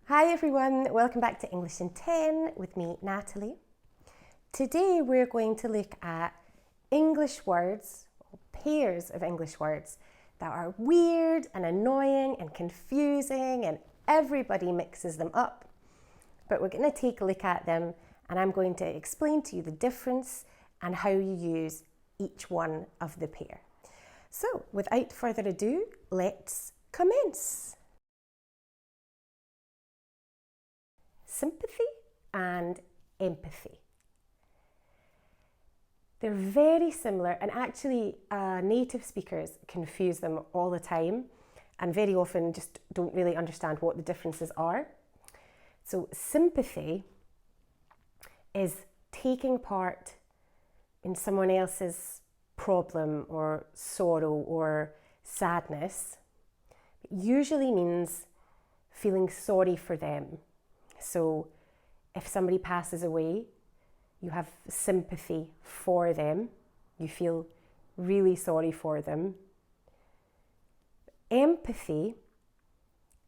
Hi everyone, welcome back to English in 10 with me, Natalie. Today we're going to look at English words, or pairs of English words that are weird and annoying and confusing and everybody mixes them up. But we're going to take a look at them and I'm going to explain to you the difference and how you use each one of the pair. So without further ado, let's commence. Sympathy and empathy. They're very similar, and actually native speakers confuse them all the time and very often just don't really understand what the differences are. So sympathy is taking part in someone else's problem or sorrow or sadness. It usually means feeling sorry for them. So if somebody passes away, you have sympathy for them. You feel really sorry for them. Empathy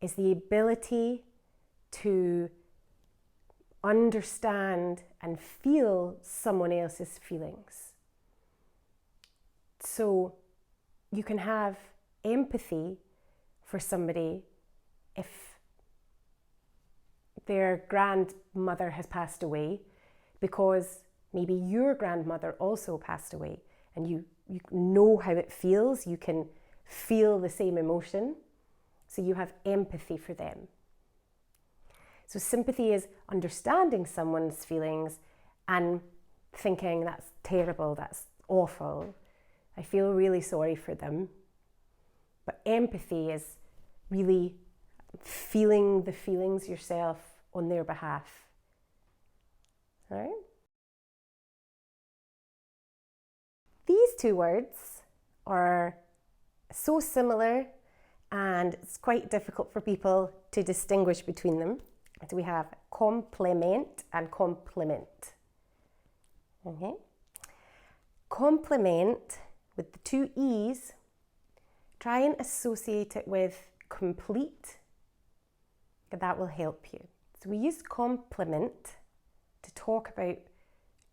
is the ability to understand and feel someone else's feelings. So you can have empathy for somebody if their grandmother has passed away because maybe your grandmother also passed away and you know how it feels, you can feel the same emotion, so you have empathy for them. So sympathy is understanding someone's feelings and thinking that's terrible, that's awful, I feel really sorry for them. But empathy is really feeling the feelings yourself on their behalf. All right? These two words are so similar and it's quite difficult for people to distinguish between them. So we have complement and compliment. Okay? Complement with the two E's, try and associate it with complete. That will help you. So we use complement to talk about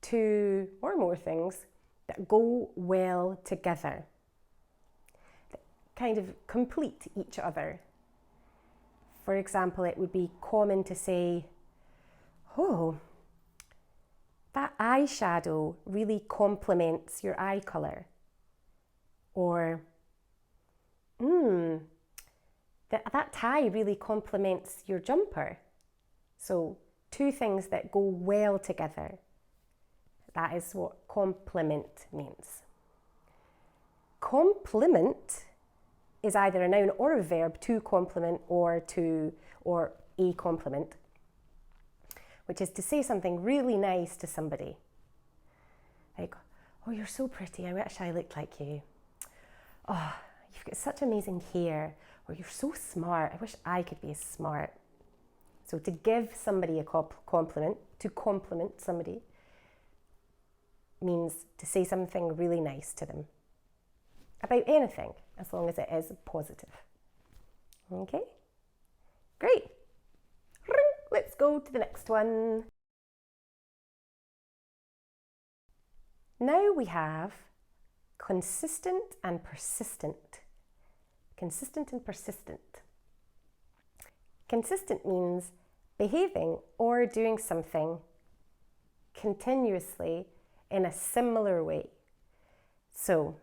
two or more things that go well together, that kind of complete each other. For example, it would be common to say, oh, that eyeshadow really complements your eye colour. Or, that tie really complements your jumper. So two things that go well together. That is what complement means. Compliment is either a noun or a verb, to compliment or a compliment, which is to say something really nice to somebody. Like, oh, you're so pretty, I wish I looked like you. Oh, you've got such amazing hair. Or you're so smart, I wish I could be as smart. So to give somebody a compliment, to compliment somebody, means to say something really nice to them. About anything, as long as it is positive. Okay? Great. Let's go to the next one. Now we have consistent and persistent. Consistent and persistent. Consistent means behaving or doing something continuously in a similar way. So,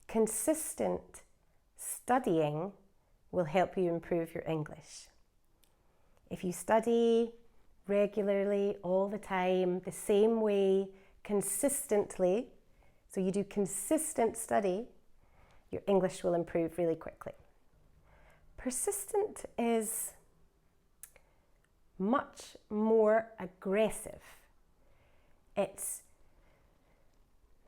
consistent studying will help you improve your English. If you study regularly, all the time, the same way, consistently, so you do consistent study, your English will improve really quickly. Persistent is much more aggressive. It's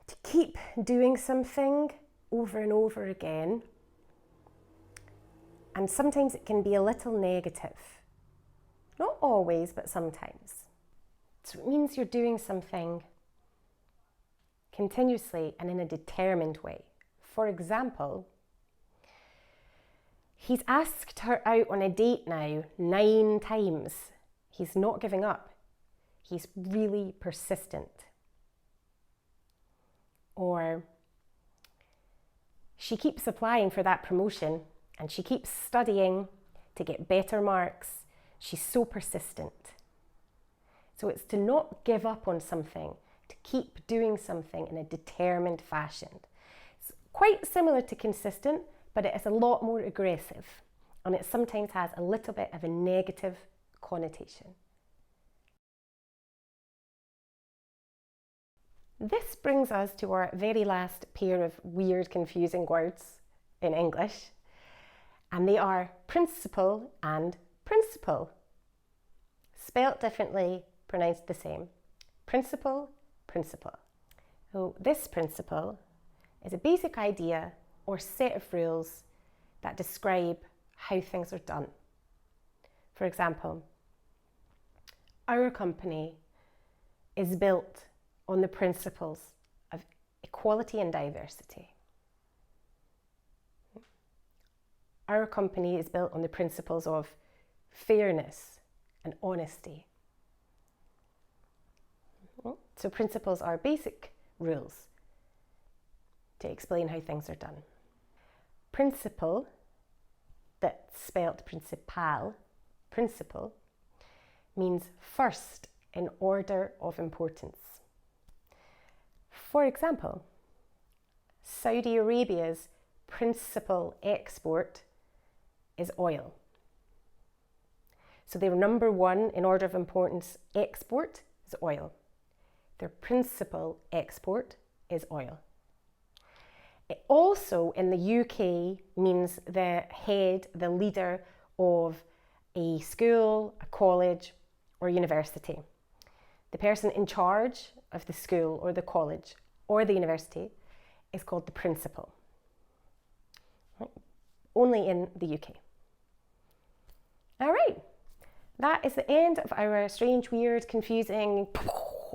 to keep doing something over and over again, and sometimes it can be a little negative. Not always, but sometimes. So it means you're doing something continuously and in a determined way. For example, He's asked her out on a date now 9 times. He's not giving up. He's really persistent. Or she keeps applying for that promotion and she keeps studying to get better marks. She's so persistent. So it's to not give up on something, to keep doing something in a determined fashion. It's quite similar to consistent, but it is a lot more aggressive, and it sometimes has a little bit of a negative connotation. This brings us to our very last pair of weird, confusing words in English, and they are principle and principle. Spelt differently, pronounced the same. Principle, principle. So this principle is a basic idea or set of rules that describe how things are done. For example, our company is built on the principles of equality and diversity. Our company is built on the principles of fairness and honesty. So principles are basic rules to explain how things are done. Principle, that's spelt principal, principle, means first in order of importance. For example, Saudi Arabia's principal export is oil. So their number one in order of importance export is oil. Their principal export is oil. It also in the UK means the head, the leader of a school, a college or university. The person in charge of the school or the college or the university is called the principal. Right? Only in the UK. All right, that is the end of our strange, weird, confusing,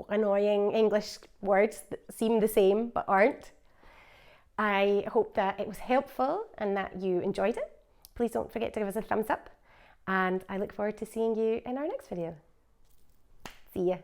annoying English words that seem the same but aren't. I hope that it was helpful and that you enjoyed it. Please don't forget to give us a thumbs up, and I look forward to seeing you in our next video. See ya.